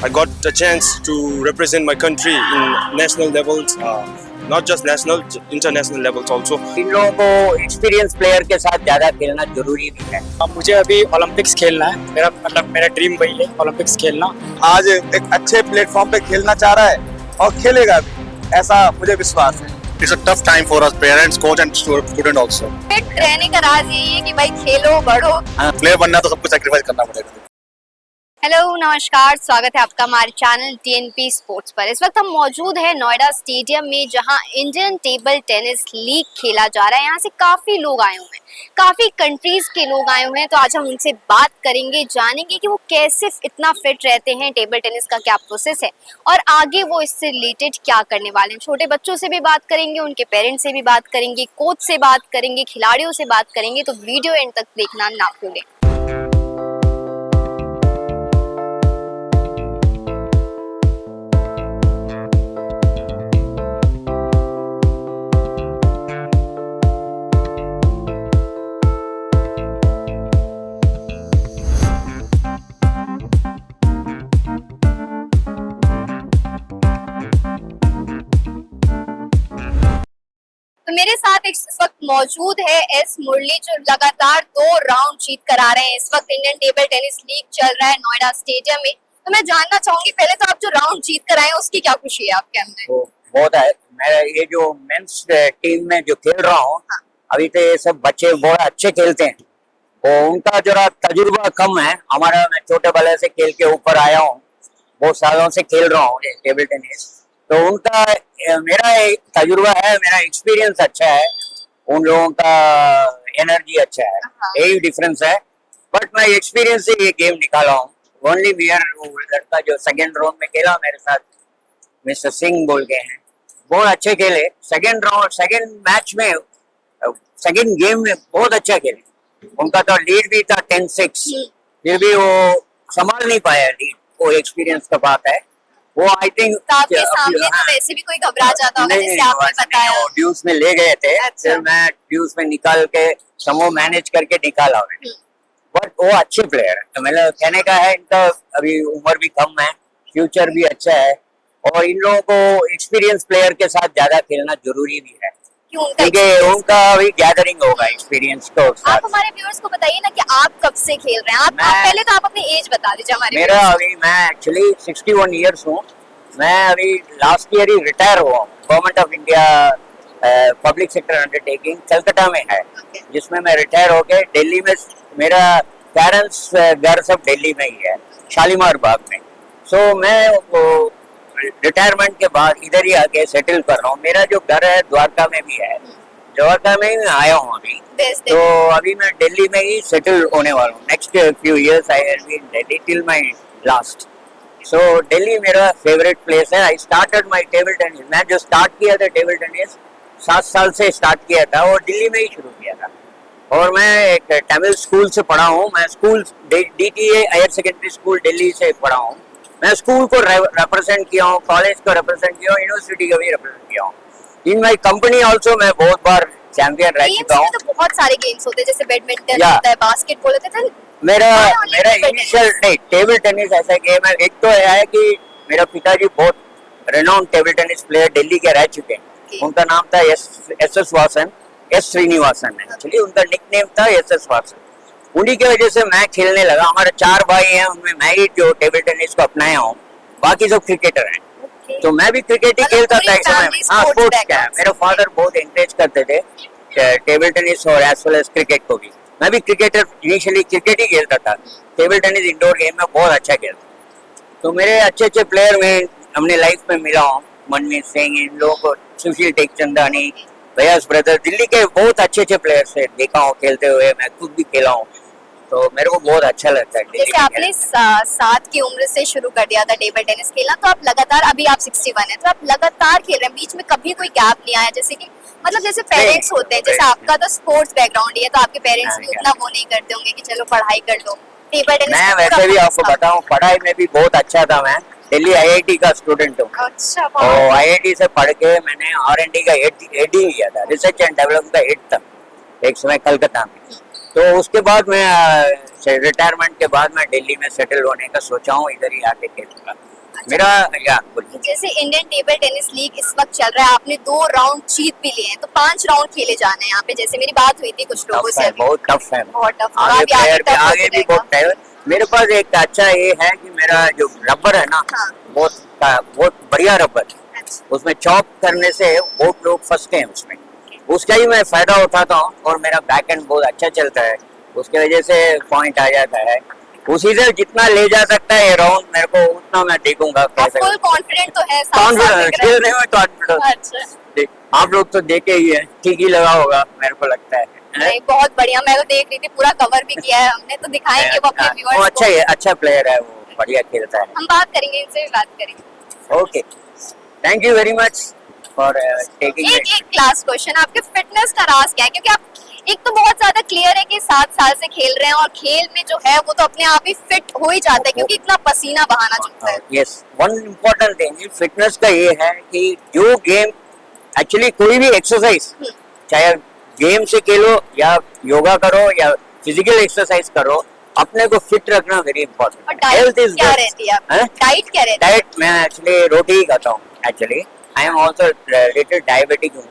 I got a chance to represent my country in national levels, not just national, international levels also. इन लोगों को experience player के साथ ज्यादा खेलना जरूरी भी है। मुझे अभी ओलंपिक्स खेलना है, मेरा ड्रीम वही है, ओलंपिक्स खेलना। आज एक अच्छे प्लेटफॉर्म पे खेलना चाह रहा है और खेलेगा भी, ऐसा मुझे विश्वास है। It's a tough time for us parents, coach and student also. Fit रहने का राज यही है कि भाई खेलो बढ़ो। प्लेयर बनना तो सब कुछ सैक्रिफाइस करना पड़ेगा। हेलो नमस्कार, स्वागत है आपका हमारे चैनल टीएनपी स्पोर्ट्स पर। इस वक्त हम मौजूद हैं नोएडा स्टेडियम में, जहां इंडियन टेबल टेनिस लीग खेला जा रहा है। यहाँ से काफी लोग आए हुए हैं, काफी कंट्रीज के लोग आए हुए हैं। तो आज हम उनसे बात करेंगे, जानेंगे कि वो कैसे इतना फिट रहते हैं, टेबल टेनिस का क्या प्रोसेस है और आगे वो इससे रिलेटेड क्या करने वाले हैं। छोटे बच्चों से भी बात करेंगे, उनके पेरेंट्स से भी बात करेंगे, कोच से बात करेंगे, खिलाड़ियों से बात करेंगे। तो वीडियो एंड तक देखना ना भूलें। तो मेरे साथ इस वक्त मौजूद है एस मुरली, जो लगातार 2 राउंड जीत कर आ रहे हैं। इस वक्त इंडियन टेबल टेनिस लीग चल रहा है नोएडा स्टेडियम में। तो मैं जानना चाहूंगी, पहले तो आप जो राउंड जीत कर आए हैं उसकी क्या खुशी है आपके अंदर? तो बहुत है। मैं ये जो मेंस टीम में जो खेल रहा हूँ, अभी तो ये सब बच्चे बहुत अच्छे खेलते हैं। वो उनका जरा तजुर्बा कम है। हमारा, मैं छोटे बल्ले से खेल के ऊपर आया हूँ, बहुत सालों से खेल रहा हूँ टेबल टेनिस। तो उनका मेरा एक तजुर्बा है, मेरा एक्सपीरियंस अच्छा है, उन लोगों का एनर्जी अच्छा है, यही डिफरेंस है। बट मैं एक्सपीरियंस से ये गेम निकाला हूँ। ओनली मेयर लड़का जो सेकेंड राउंड में खेला मेरे साथ, मिस्टर सिंह बोल के हैं, बहुत अच्छे खेले। सेकेंड मैच में, सेकेंड गेम में बहुत अच्छा खेले। उनका तो लीड भी था 10-6, फिर भी वो संभाल नहीं पाया लीड। वो एक्सपीरियंस का बात है। वो आई थिंक आपके सामने तो वैसे भी कोई घबरा जाता होगा, जैसे आपने बताया। वो ड्यूस में ले गए थे, फिर मैं ड्यूस में निकाल के समूह मैनेज करके निकाला उन्हें। बट वो अच्छे प्लेयर है, तो मतलब कहने का है, इनका अभी उम्र भी कम है, फ्यूचर भी अच्छा है, और इन लोगों को एक्सपीरियंस प्लेयर के साथ ज्यादा खेलना जरूरी भी है, क्योंकि उनका अभी गैदरिंग होगा एक्सपीरियंस को साथ। आप हमारे व्यूअर्स को बताइए ना कि आप कब से खेल रहे हैं। आप पहले तो आप अपनी एज बता दीजिए हमारे। मेरा अभी, मैं एक्चुअली 61 ईयर्स हूँ। मैं अभी लास्ट ईयर ही रिटायर हुआ हूँ। Government of India public sector undertaking Calcutta में है, जिसमें मैं रिटायर होके दिल्ली में, मेरा पेरेंट्स घर सब दिल्ली में ही है, शालीमार बाग में। सो मैं रिटायरमेंट के बाद इधर ही आके सेटल कर रहा हूँ। मेरा जो घर है द्वारका में भी है, द्वारका में ही आया हूँ अभी। तो अभी मैं दिल्ली में ही सेटल होने वाला हूँ। Next few years I will be in Delhi till my last. So Delhi मेरा फेवरेट प्लेस है। I started my table tennis, मैं जो स्टार्ट किया था टेबल टेनिस 7 साल से स्टार्ट किया था, और दिल्ली में ही शुरू किया था। और मैं एक तमिल स्कूल से पढ़ा हूँ। मैं school DTA higher secondary school Delhi से पढ़ा हूँ। मैं स्कूल को रिप्रेजेंट किया हूँ, कॉलेज को रिप्रेजेंट किया हूँ, यूनिवर्सिटी को भी रिप्रेजेंट किया हूँ। इन माई कंपनी ऑल्सो मैं बहुत बार चैंपियन रह चुका हूँ। तो बहुत सारे गेम्स होते हैं, जैसे बैडमिंटन होता है, बास्केटबॉल होता है। मेरा इनिशियल नहीं, टेबल टेनिस ऐसा गेम है। एक तो है कि मेरा पिताजी बहुत renowned table tennis player Delhi के रह चुके हैं। उनका नाम था एस वासन, एस श्रीनिवासन है एक्चुअली, उनका निकनेम था SS वासन। उन्हीं की वजह से मैं खेलने लगा। हमारे 4 भाई हैं, उनमें मैं ही जो टेबल टेनिस को अपनाया हूँ, बाकी सब क्रिकेटर हैं। तो मैं भी क्रिकेट ही खेलता था एक समय में। हाँ, स्पोर्ट्स का है। मेरे फादर बहुत एनकरेज करते थे टेबल टेनिस और एज वेल एज क्रिकेट को भी। मैं भी क्रिकेटर, इनिशियली क्रिकेट ही खेलता था। टेबल टेनिस इंडोर गेम में बहुत अच्छा खेलता। तो मेरे अच्छे प्लेयर में हमने लाइफ में मिला हूँ, मनमीत सिंह, इन लोगों को, सुशील टेकचंदानी, भैयास ब्रदर, दिल्ली के बहुत अच्छे प्लेयर से देखा हूँ खेलते हुए। मैं खुद भी खेला हूँ, तो मेरे को बहुत अच्छा लगता है। जैसे आपने 7 की उम्र से शुरू कर दिया था टेबल टेनिस खेलना, तो आप लगातार, अभी आप 61 है, तो आप लगातार खेल रहे हैं, बीच में कभी कोई गैप नहीं आया? जैसे कि मतलब जैसे पेरेंट्स होते हैं, जैसे आपका तो स्पोर्ट्स बैकग्राउंड है, तो आपके पेरेंट्स भी उतना वो नहीं करते होंगे कि चलो पढ़ाई कर लो। टेबल टेनिस मैं वैसे भी आपको बताऊं, पढ़ाई में भी बहुत अच्छा था। मैं दिल्ली IIT का स्टूडेंट हूँ। अच्छा, और IIT से पढ़ के मैंने R&D का हेड ही किया था, रिसर्च एंड डेवलपमेंट का हेड था एक समय कलकत्ता में। तो उसके बाद मैं रिटायरमेंट के बाद मैं दिल्ली में सेटल होने का सोचा हूँ, इधर ही आके खेलूंगा। मेरा या बोलिए। जैसे इंडियन टेबल टेनिस लीग इस वक्त चल रहा है, आपने 2 राउंड जीत भी लिए हैं, तो 5 राउंड खेले जाने हैं यहाँ पे। जैसे मेरी बात हुई थी कुछ लोगों से अभी। बहुत टफ है, बहुत टफ। आगे प्लेयर भी आगे भी बहुत टफ है। मेरे पास एक अच्छा ये है कि मेरा जो रबर है ना, हाँ। बहुत बढ़िया रबर है। उसमें चॉप करने से बहुत लोग फंसते हैं उसमें, उसका ही मैं फायदा उठाता हूँ और मेरा बैक एंड बहुत अच्छा चलता है, उसके वजह से पॉइंट आ जाता है। उसी से जितना ले जा सकता है ये राउंड मेरे को उतना मैं देखूंगा। फुल कॉन्फिडेंट तो है, कॉन्फिडेंस खेलने में कॉन्फिडेंस। अच्छा, आप लोग तो देखे ही है, ठीक ही लगा होगा मेरे को लगता है। नहीं बहुत बढ़िया, मैं तो देख रही थी, पूरा कवर भी किया है हमने, तो दिखाएंगे वो अपने व्यूअर्स वो को। अच्छा है, अच्छा प्लेयर है, वो बढ़िया खेलता है। हम बात करेंगे, इनसे भी बात करेंगे। Okay, thank you very much for taking एक लास्ट क्वेश्चन, आपके फिटनेस का राज क्या है? क्योंकि आप एक तो बहुत ज्यादा क्लियर है कि 7 साल से खेल रहे हैं और खेल में जो है वो तो अपने आप ही फिट हो ही जाता है क्योंकि इतना पसीना बहाना जुड़ता है। Yes, one important thing fitness का ये है कि जो गेम एक्चुअली कोई भी एक्सरसाइज, चाहे गेम से खेलो या योगा करो या फिजिकल एक्सरसाइज करो, अपने को फिट रखना वेरी और इंपॉर्टेंट। डाइट क्या रहती है? डाइट क्या रहती है? डाइट मैं एक्चुअली रोटी ही खाता हूँ। Actually I am also related diabetic हूँ,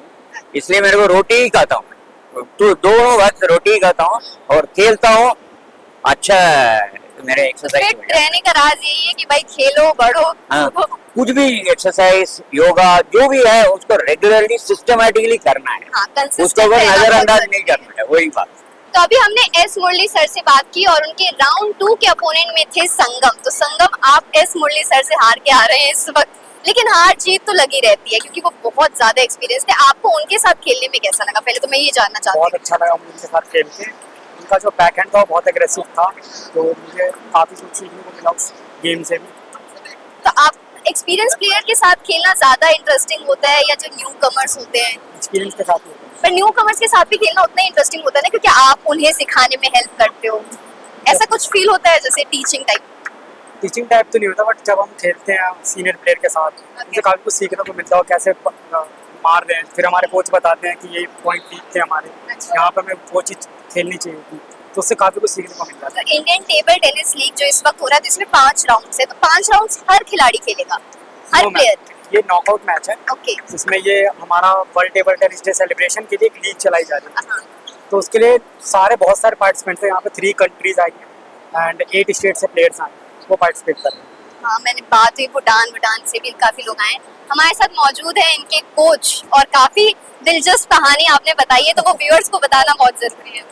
इसलिए मेरे को रोटी ही खाता हूँ, तो दोनों वक्त रोटी ही खाता हूँ और खेलता हूँ। अच्छा मेरे एक्सरसाइज फिट रहने का राज यही है कि भाई खेलो बढ़ो। हाँ, कुछ भी एक्सरसाइज योगा जो भी है उसको रेगुलरली सिस्टमेटिकली करना है, हाँ, consistent उसको रहना बहुत नजरअंदाज जरूरी नहीं करना है, वही बात। तो अभी हमने एस मुरली सर से बात की और उनके राउंड 2 के अपोनेंट में थे संगम। तो संगम, आप एस मुरली सर से हार के आ रहे हैं इस वक्त, लेकिन हार जीत तो लगी रहती है क्योंकि वो बहुत ज्यादा एक्सपीरियंस थे। आपको उनके साथ खेलने में कैसा लगा? पहले तो मैं ये जानना चाहती हूँ। बहुत अच्छा लगा मुझे उनके साथ खेल के। उनका जो बैक हैंड था वो बहुत एग्रेसिव था, तो मुझे काफ़ी कुछ सीखने को मिला उस गेम से भी। तो आप एक्सपीरियंस प्लेयर के साथ खेलना ज्यादा इंटरेस्टिंग होता है या जो न्यू कमर्स होते हैं? एक्सपीरियंस के साथ होता है। पर न्यू कमर्स के साथ भी खेलना उतना इंटरेस्टिंग होता है ना, क्योंकि आप उन्हें सिखाने में हेल्प करते हो। ऐसा कुछ फील होता है जैसे टीचिंग टाइप? टीचिंग टाइप तो नहीं होता, बट जब हम खेलते हैं सीनियर प्लेयर के साथ मुझे काफ़ी कुछ सीखने को मिलता है, कैसे मार रहे हैं। फिर हमारे कोच बताते हैं कि ये पॉइंट वीक थे हमारे, यहाँ पर हमें वो चीज़ खेलनी चाहिए थी, तो उससे काफ़ी कुछ सीखने को मिलता है। तो इंडियन टेबल टेनिस लीग जो इस वक्त हो रहा है तो इसमें 5 राउंड्स है, तो 5 राउंड्स हर खिलाड़ी खेलेगा, हर प्लेयर? ये नॉकआउट मैच है। ओके। जिसमें ये हमारा world table tennis day celebration के लिए एक लीग चलाई जा रही है, हाँ। तो उसके लिए बहुत सारे पार्टिसिपेंट्स हैं। यहाँ पे 3 कंट्रीज आई हैं एंड 8 स्टेट से प्लेयर्स आए हैं, वो पार्टिसिपेट कर रहे हैं। हाँ, मैंने बात हुई भूटान से भी काफी लोग आए। हमारे साथ मौजूद है इनके कोच और काफी दिलचस्प कहानी आपने बताई है, तो वो व्यूअर्स को बताना बहुत जरूरी है।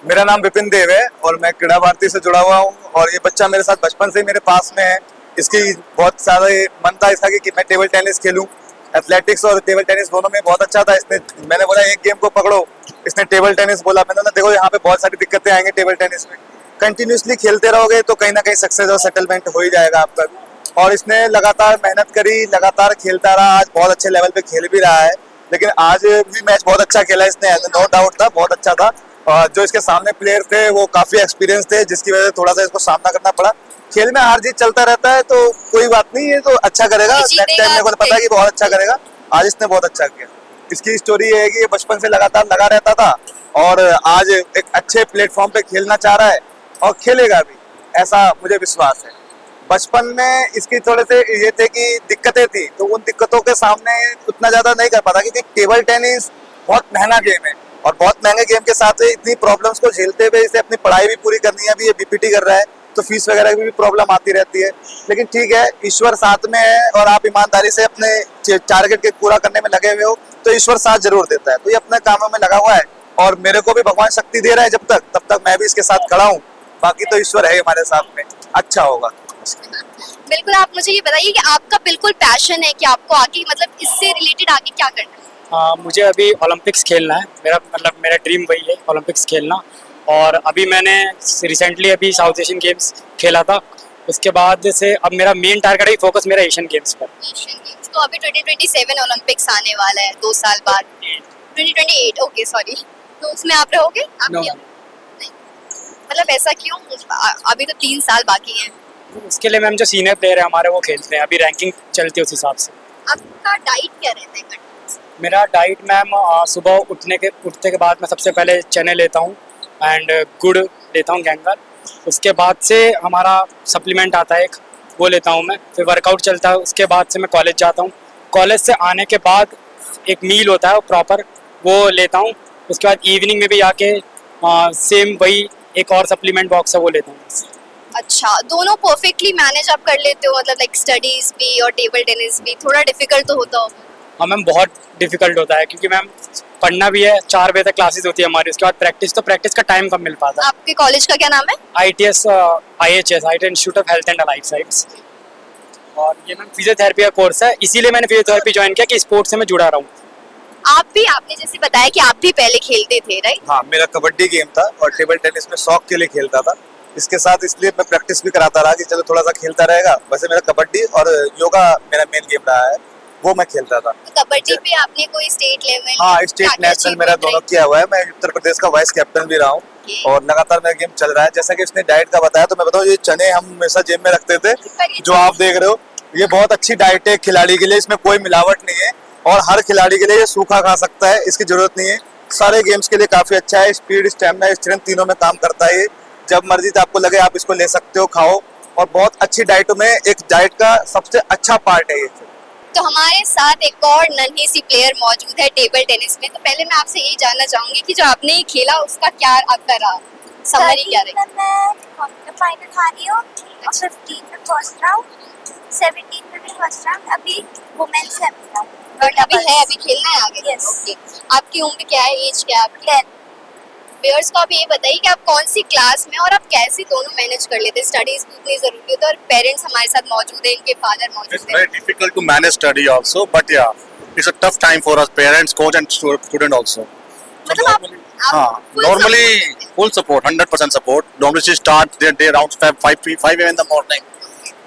मेरा नाम विपिन देव है और मैं क्रीड़ा भारती से जुड़ा हुआ हूँ और ये बच्चा मेरे साथ बचपन से ही मेरे पास में है। इसकी बहुत ज़्यादा मन था इसका कि मैं टेबल टेनिस खेलूं। एथलेटिक्स और टेबल टेनिस दोनों में बहुत अच्छा था। मैंने बोला एक गेम को पकड़ो, इसने टेबल टेनिस बोला। मैंने बोला देखो यहाँ पे बहुत सारी दिक्कतें आएंगी टेबल टेनिस में, कंटिन्यूसली खेलते रहोगे तो कहीं ना कहीं सक्सेस और सेटलमेंट हो ही जाएगा आपका। और इसने लगातार मेहनत करी, लगातार खेलता रहा, आज बहुत अच्छे लेवल पे खेल भी रहा है। लेकिन आज भी मैच बहुत अच्छा खेला इसने, नो डाउट था, बहुत अच्छा था। और जो इसके सामने प्लेयर थे वो काफी एक्सपीरियंस थे, जिसकी वजह से थोड़ा सा इसको सामना करना पड़ा। खेल में हार जीत चलता रहता है तो कोई बात नहीं, ये तो अच्छा करेगा, नेक्स्ट टाइम मेरे को पता है कि बहुत अच्छा करेगा। आज इसने बहुत अच्छा किया। इसकी स्टोरी ये है कि ये बचपन से लगातार लगा रहता था और आज एक अच्छे प्लेटफॉर्म पे खेलना चाह रहा है और खेलेगा भी, ऐसा मुझे विश्वास है। बचपन में इसकी थोड़े से ये थे कि दिक्कतें थी, तो उन दिक्कतों के सामने उतना ज्यादा नहीं कर पाता क्योंकि टेबल टेनिस बहुत महंगा गेम है और बहुत महंगे गेम के साथ इतनी प्रॉब्लम्स को झेलते हुए इसे अपनी पढ़ाई भी पूरी करनी है। अभी ये बीपीटी कर रहा है तो फीस वगैरह की भी प्रॉब्लम आती रहती है, लेकिन ठीक है, ईश्वर साथ में है और आप ईमानदारी से अपने टारगेट के पूरा करने में लगे हुए हो तो ईश्वर साथ जरूर देता है। तो ये अपने कामों में लगा हुआ है और मेरे को भी भगवान शक्ति दे रहा है, तब तक मैं भी इसके साथ खड़ा हूँ। बाकी तो ईश्वर है हमारे साथ में, अच्छा होगा। बिल्कुल, आप मुझे ये बताइए कि आपका बिल्कुल पैशन है कि आपको आगे मतलब इससे रिलेटेड आगे क्या करना है? मुझे अभी ओलंपिक्स खेलना है, मेरा ड्रीम वही है, ओलंपिक्स खेलना। और अभी मैंने रिसेंटली अभी साउथ एशियन गेम्स खेला था, उसके बाद से अब मेरा मेन टारगेट है, फोकस मेरा एशियन गेम्स पर। एशियन गेम्स तो अभी 2027 ओलंपिक्स आने वाला है, 2 साल बाद 2028, ओके सॉरी, तो उसमें आप रहोगे? आप No. नहीं, मतलब ऐसा क्यों? अभी तो 3 साल बाकी हैं। उसके लिए मैम जो सीनियर प्लेयर है हमारे वो खेलते हैं, अभी रैंकिंग चलती है उस हिसाब से। आपका डाइट क्या रहता है? मेरा डाइट मैम सुबह उठते के बाद मैं सबसे पहले चने लेता हूँ एंड गुड़ लेता हूँ गैंगर। उसके बाद से हमारा सप्लीमेंट आता है एक वो लेता हूँ मैं, फिर वर्कआउट चलता है, उसके बाद से मैं कॉलेज जाता हूँ। कॉलेज से आने के बाद एक मील होता है प्रॉपर, वो लेता हूँ। उसके बाद इवनिंग में भी आके सेम वही एक और सप्लीमेंट बॉक्स है वो लेता हूँ। अच्छा, दोनों परफेक्टली मैनेज आप कर लेते हो, मतलब लाइक स्टडीज भी और टेबल टेनिस भी? थोड़ा डिफिकल्ट तो होता होगा। हाँ मैम, बहुत डिफिकल्ट होता है क्योंकि मैम पढ़ना भी है, 4 बजे तक क्लासेस होती है हमारी, उसके बाद प्रैक्टिस, तो प्रैक्टिस का टाइम कम मिल पाता है। आपके कॉलेज का क्या नाम है? ITS IHS IIT institute of health and allied science, और ये मैम फिजियोथेरेपी का कोर्स है, इसीलिए मैंने फिजियोथेरेपी ज्वाइन किया कि स्पोर्ट्स से मैं जुड़ा रहा हूँ। आप भी, आपने जैसे बताया कि आप भी पहले खेलते थे, राइट? हाँ, मेरा कबड्डी गेम था और टेबल टेनिस में शौक के लिए खेलता था। इसके साथ इसलिए मैं प्रैक्टिस भी कराता रहा कि चलो थोड़ा सा खेलता रहेगा। वैसे मेरा कबड्डी और योगा मेरा मेन गेम रहा है, वो मैं खेलता था। कबड्डी पे आपने कोई स्टेट लेवल? हाँ, स्टेट नेशनल मेरा दोनों किया हुआ है। मैं उत्तर प्रदेश का वाइस कैप्टन भी रहा हूँ और लगातार मेरा गेम चल रहा है। जैसा कि इसने डाइट का बताया, तो मैं बताऊँ, ये चने हम हमेशा जेब में रखते थे, जो आप देख रहे हो, ये बहुत अच्छी डाइट है खिलाड़ी के लिए। इसमें कोई मिलावट नहीं है और हर खिलाड़ी के लिए ये सूखा खा सकता है, इसकी जरूरत नहीं है। सारे गेम्स के लिए काफी अच्छा है। स्पीड, स्टेमिना, स्ट्रेंथ तीनों में काम करता है ये। जब मर्जी तो आपको लगे आप इसको ले सकते हो, खाओ। और बहुत अच्छी डाइटों में एक डाइट का सबसे अच्छा पार्ट है ये। तो हमारे साथ एक और नन्ही सी प्लेयर मौजूद है टेबल टेनिस में। तो पहले मैं आपसे यही जानना चाहूंगी कि जो आपने खेला उसका क्या आपका रहा, समरी क्या रही? मैं फाइनल हारी हूँ, 15 में फर्स्ट राउंड, 17 में भी फर्स्ट राउंड, अभी वुमेन्स है मेरा। बट अभी है, अभी खेलना है आगे? Yes. ओके। आपकी उम्र क्या है, एज क्या है आपकी? 10। व्यूअर्स को आप ये बताइए कि आप कौन सी क्लास में और आप कैसे दोनों मैनेज कर लेते हैं? स्टडीज भी उतनी जरूरी होती है और पेरेंट्स हमारे साथ मौजूद हैं, इनके फादर It's मौजूद हैं। very difficult to manage study also, but yeah, it's a tough time for us parents, coach and student also. मतलब आप हाँ, full normally support देते हैं। full support, 100% support. Normally she start their day around 5 a.m. in the morning,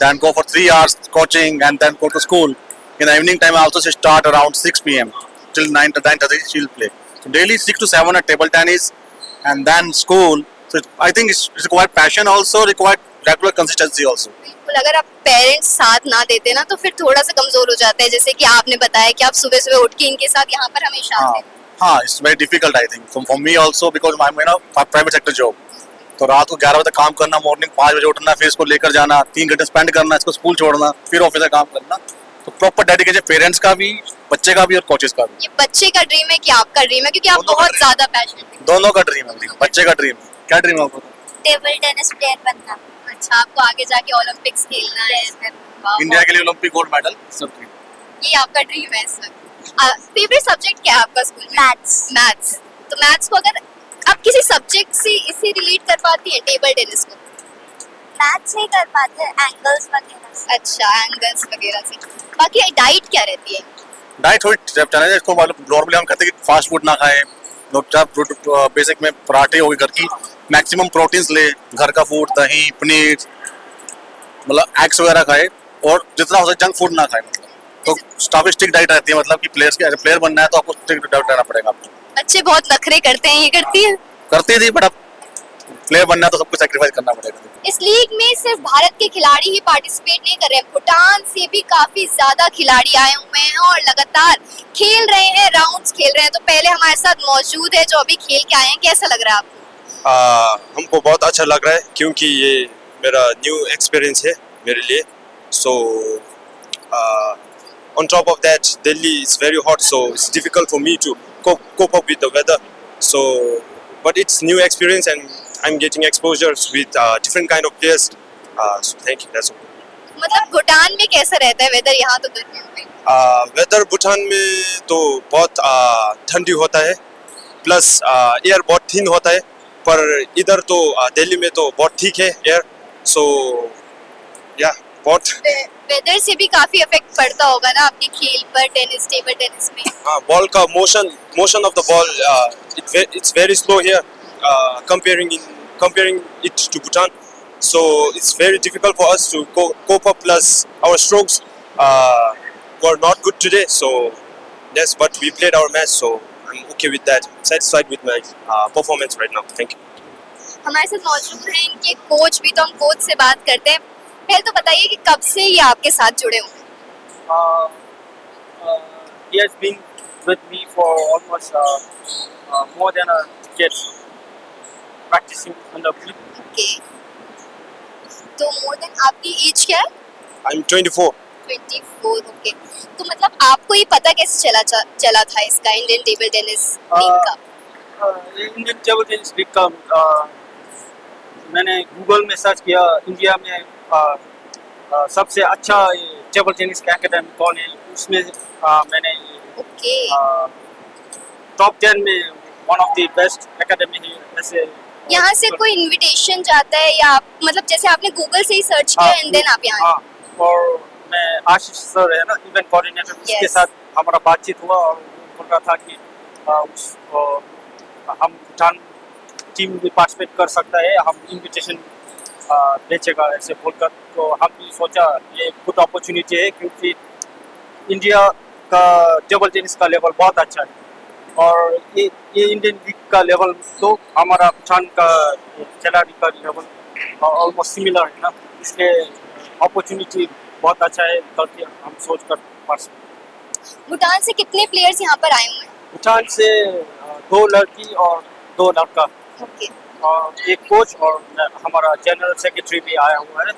then go for 3 hours coaching and then go to school. In the evening time also she start around 6 p.m. till 9 to 9:30 she'll play. So daily 6 to 7 at table tennis and then school. So I think it's required passion also, required regular consistency also. बिल्कुल, अगर आप parents साथ ना देते ना तो फिर थोड़ा सा कमजोर हो जाता है। जैसे कि आपने बताया कि आप सुबह सुबह उठ के इनके साथ यहाँ पर हमेशा आते हैं। हाँ, it's very difficult I think for me also because I'm in a private sector job. तो रात को 11 बजे काम करना, मॉर्निंग 5 बजे उठना, फिर इसको लेकर जाना, 3 घंटे स्पेंड करना, इसको स्कूल छोड़ना, फिर ऑफिस में काम करना। तो प्रॉपर डेडिकेशन पेरेंट्स का भी, बच्चे का भी और कोचेस का भी। ये बच्चे का ड्रीम है कि आपका ड्रीम है? क्योंकि आप दोनों का बहुत dream। ज्यादा पैशनेट हैं। दोनों का ड्रीम है, बच्चे का ड्रीम है। क्या ड्रीम है आपको? टेबल टेनिस प्लेयर बनना। अच्छा, आपको आगे जाके ओलंपिक्स खेलना है फिर? वाह, इंडिया के लिए ओलंपिक गोल्ड मेडल सब ड्रीम। ये आपका ड्रीम है इस वक्त। फेवरेट सब्जेक्ट क्या है आपका स्कूल में? मैथ्स। मैथ्स। तो मैथ्स को अगर आप किसी सब्जेक्ट से इसे रिलेट कर पाती हैं टेबल टेनिस को? मैथ्स नहीं कर पाते, एंगल्स वगैरह से। अच्छा, एंगल्स वगैरह से। बाकी डाइट क्या रहती है? डाइट थोड़ी चैलेंज है इसको। नॉर्मली हम कहते हैं कि फास्ट फूड ना खाएं, बेसिक में पराठे हो गए घर की, मैक्सिमम प्रोटीन्स ले, घर का फूड, दही, पनीर, मतलब एग्स वगैरह खाए और जितना हो सके जंक फूड ना खाए। मतलब तो काफी स्ट्रिक्ट डाइट रहती है, मतलब कि प्लेयर बनना है तो आपको स्ट्रिक्ट डाइट रहना पड़ेगा आपको। बच्चे बहुत नखरे करते हैं, ये करती है? करती थी, बट अब प्लेयर बनना है तो सब कुछ सैक्रिफाइस करना पड़ेगा। इस लीग में सिर्फ भारत के खिलाड़ी ही पार्टिसिपेट नहीं कर रहे हैं, भूटान से भी काफी ज्यादा खिलाड़ी आए हुए हैं और लगातार खेल रहे हैं, राउंड्स खेल रहे हैं। तो पहले हमारे साथ मौजूद है जो अभी खेल के आए हैं, कैसा लग रहा है आपको? हमको बहुत अच्छा लग रहा है क्योंकि ये मेरा न्यू एक्सपीरियंस है मेरे लिए। सो on top of that, Delhi is very hot, so it's difficult for me to cope up with the weather. So, but it's new experience and I'm getting exposures with different kind of players. So thank you. That's all. मतलब भूटान में कैसा रहता है weather? यहाँ तो गर्मियों में weather Bhutan में तो बहुत ठंडी होता है, प्लस एयर बहुत थिन होता है। पर इधर तो दिल्ली में तो बहुत ठीक है एयर। सो या बहुत वेदर से भी काफी इफेक्ट पड़ता होगा ना आपके खेल पर, टेनिस, टेबल टेनिस में? बॉल का motion of the ball it's very slow here comparing it to Bhutan. So it's very difficult for us to cope up. Plus our strokes were not good today. So yes, but we played our match, so I'm okay with that. I'm satisfied with my performance right now. Thank you. हमारे साथ मौजूद हैं इनके coach भी, तो हम coach से बात करते हैं। पहले तो बताइए कि कब से ये आपके साथ जुड़े हुए हैं? He has been with me for almost more than a decade, practicing on the field. Okay, तो मोर देन, आपकी एज क्या है? I'm 24. 24, ओके। तो मतलब आपको ये पता कैसे चला था इसका इंडियन टेबल टेनिस लीग का? इंडियन टेबल टेनिस लीग का मैंने गूगल में सर्च किया, इंडिया में सबसे अच्छा टेबल टेनिस का एकेडमी कौन है, उसमें मैंने ओके। टॉप 10 में one of the best academy है ऐसे। यहाँ से कोई इनविटेशन जाता है या मतलब जैसे आपने गूगल से ही सर्च किया एंड देन आप यहाँ आए? और मैं आशीष सर है ना इवेंट कोऑर्डिनेटर, उसके Yes. साथ हमारा बातचीत हुआ और वो बोल रहा था कि हम भूटान टीम भी पार्टिसिपेट कर सकता है, हम इनविटेशन बेचेगा ऐसे बोलकर। तो हम भी सोचा ये गुड अपॉर्चुनिटी है, क्योंकि इंडिया का टेबल टेनिस का लेवल बहुत अच्छा है और ये इंडियन लीग का लेवल तो हमारा भूटान का खिलाड़ी का लेवल ऑलमोस्ट सिमिलर है ना, इसलिए अपॉर्चुनिटी बहुत अच्छा है करके हम सोच कर पार्टिसिपेट। भूटान से कितने प्लेयर्स यहाँ पर आए हुए हैं? भूटान से 2 लड़की और 2 लड़का ओके। और एक कोच और हमारा जनरल सेक्रेटरी भी आया हुआ है,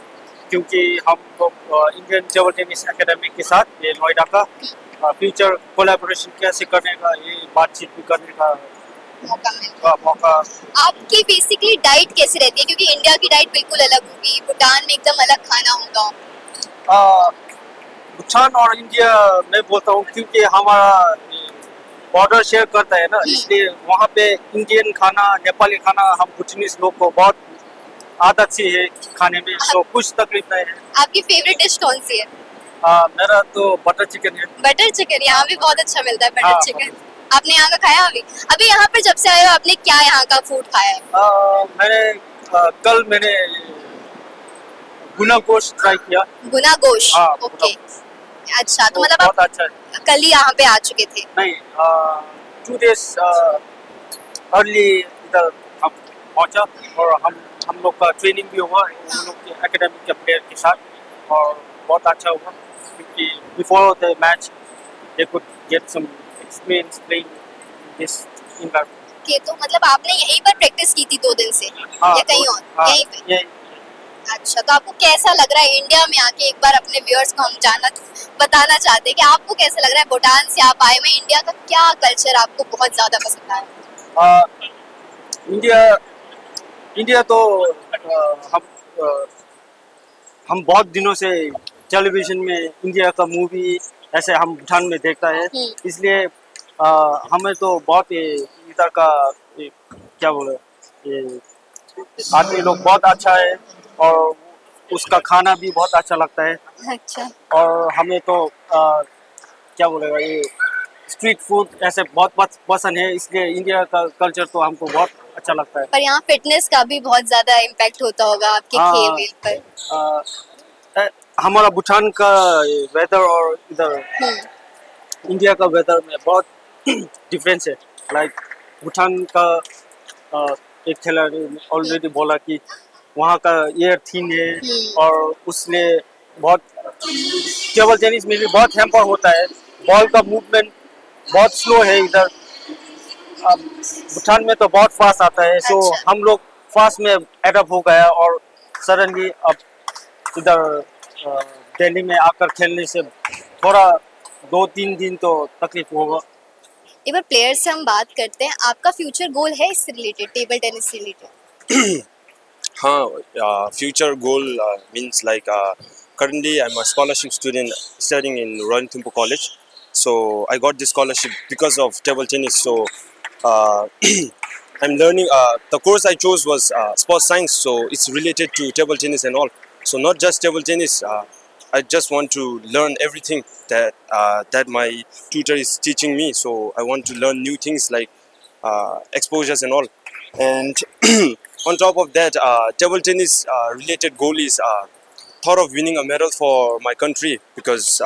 क्योंकि हम लोग इंडियन टेबल टेनिस एकेडमी के साथ ये नोएडा का फ्यूचर कोलैबोरेशन कैसे करने का, ये बातचीत भी करने का मौका मिला। मौका। आपकी बेसिकली डाइट कैसी रहती है, क्योंकि इंडिया की डाइट बिल्कुल अलग होगी, भूटान में एकदम अलग खाना होगा। भूटान और इंडिया मैं बोलता हूँ, क्योंकि हमारा बॉर्डर शेयर करता है ना, इसलिए वहाँ पे इंडियन खाना, नेपाली खाना हम भूटानीज लोग को बहुत आदत सी है खाने में, तो कुछ तकलीफ नहीं है। आपकी फेवरेट डिश कौन सी है? मेरा तो बटर चिकन है। बटर चिकन यहाँ भी बहुत अच्छा मिलता है, बटर हाँ, चिकन। आपने यहाँ का खाया अभी? अभी यहाँ पर जब से आए हो आपने क्या यहाँ का फूड खाया है? कल मैंने गुना गोश्त ट्राई किया। गुना गोश्त, हाँ, ओके। गुना अच्छा, तो मतलब बहुत आप अच्छा है। कल ही यहाँ पे आ चुके थे? नहीं, 2 days अर्ली इधर हम पहुंचा और हम लोग का ट्रेनिंग भी हुआ उन लोग के एकेडमी के प्लेयर के साथ, और बहुत अच्छा हुआ, क्योंकि before the match they could get some experience playing this environment. के तो मतलब आपने यहीं पर प्रैक्टिस की थी 2 दिन से या कहीं और? यहीं पे? अच्छा, तो आपको कैसा लग रहा है इंडिया में आके? एक बार अपने व्यूअर्स को हम बताना चाहते हैं कि आपको कैसा लग रहा है भूटान से आप आए हुए, इंडिया का क्या कल्चर आपको बहुत ज्यादा पसंद आया? इंडिया तो हम बहुत दिनों से टेलीविजन में इंडिया का मूवी ऐसे हम भूटान में देखता है, इसलिए हमें तो बहुत इधर का क्या बोले आदमी लोग बहुत अच्छा है और उसका खाना भी बहुत अच्छा लगता है। अच्छा। और हमें तो क्या बोलेगा ये स्ट्रीट फूड ऐसे बहुत पसंद है, इसलिए इंडिया का कल्चर तो हमको बहुत अच्छा लगता है। पर यहाँ फिटनेस का भी बहुत ज्यादा इम्पैक्ट होता होगा आपके खेल वेल पर। हमारा भूटान का वेदर और इधर इंडिया का वेदर में बहुत डिफरेंस है। लाइक भूटान का एक खिलाड़ी ऑलरेडी बोला कि वहाँ का एयर थीन है और उसने बहुत टेबल टेनिस में भी बहुत हैम्पर होता है, बॉल का मूवमेंट बहुत स्लो है इधर। भूटान में तो बहुत फास्ट आता है, सो अच्छा। हम लोग फास्ट में एडप्ट हो गया और सडनली अब इधर दिल्ली में आकर खेलने से थोड़ा 2-3 दिन तो तकलीफ होगा। एक बार प्लेयर से हम बात करते हैं, आपका फ्यूचर गोल है इससे रिलेटेड, टेबल टेनिस से related? Future goal means like currently I'm a scholarship student studying in Royal Thimpu College. So I got this scholarship because of table tennis. So I'm learning. The course I chose was sports science, so it's related to table tennis and all. So not just table tennis. I just want to learn everything that my tutor is teaching me. So I want to learn new things like exposures and all. And on top of that, table tennis related goal is thought of winning a medal for my country, because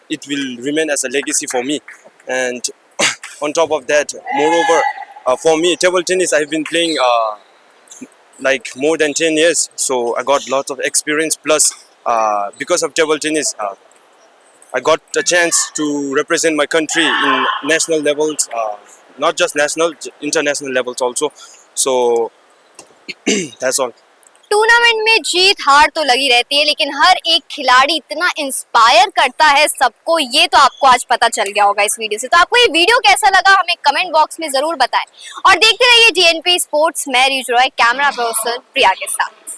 it will remain as a legacy for me. And on top of that, moreover, for me, table tennis I've been playing like more than 10 years, so I got lots of experience. Plus, because of table tennis, I got a chance to represent my country in national levels, not just national, international levels also. So that's all. Tournament में जीत हार तो लगी रहती है, लेकिन हर एक खिलाड़ी इतना इंस्पायर करता है सबको, ये तो आपको आज पता चल गया होगा इस वीडियो से। तो आपको ये वीडियो कैसा लगा हमें कमेंट बॉक्स में जरूर बताएं और देखते रहिए DNP स्पोर्ट्स। मैं रीजू रॉय, कैमरा पर्सन प्रिया के साथ।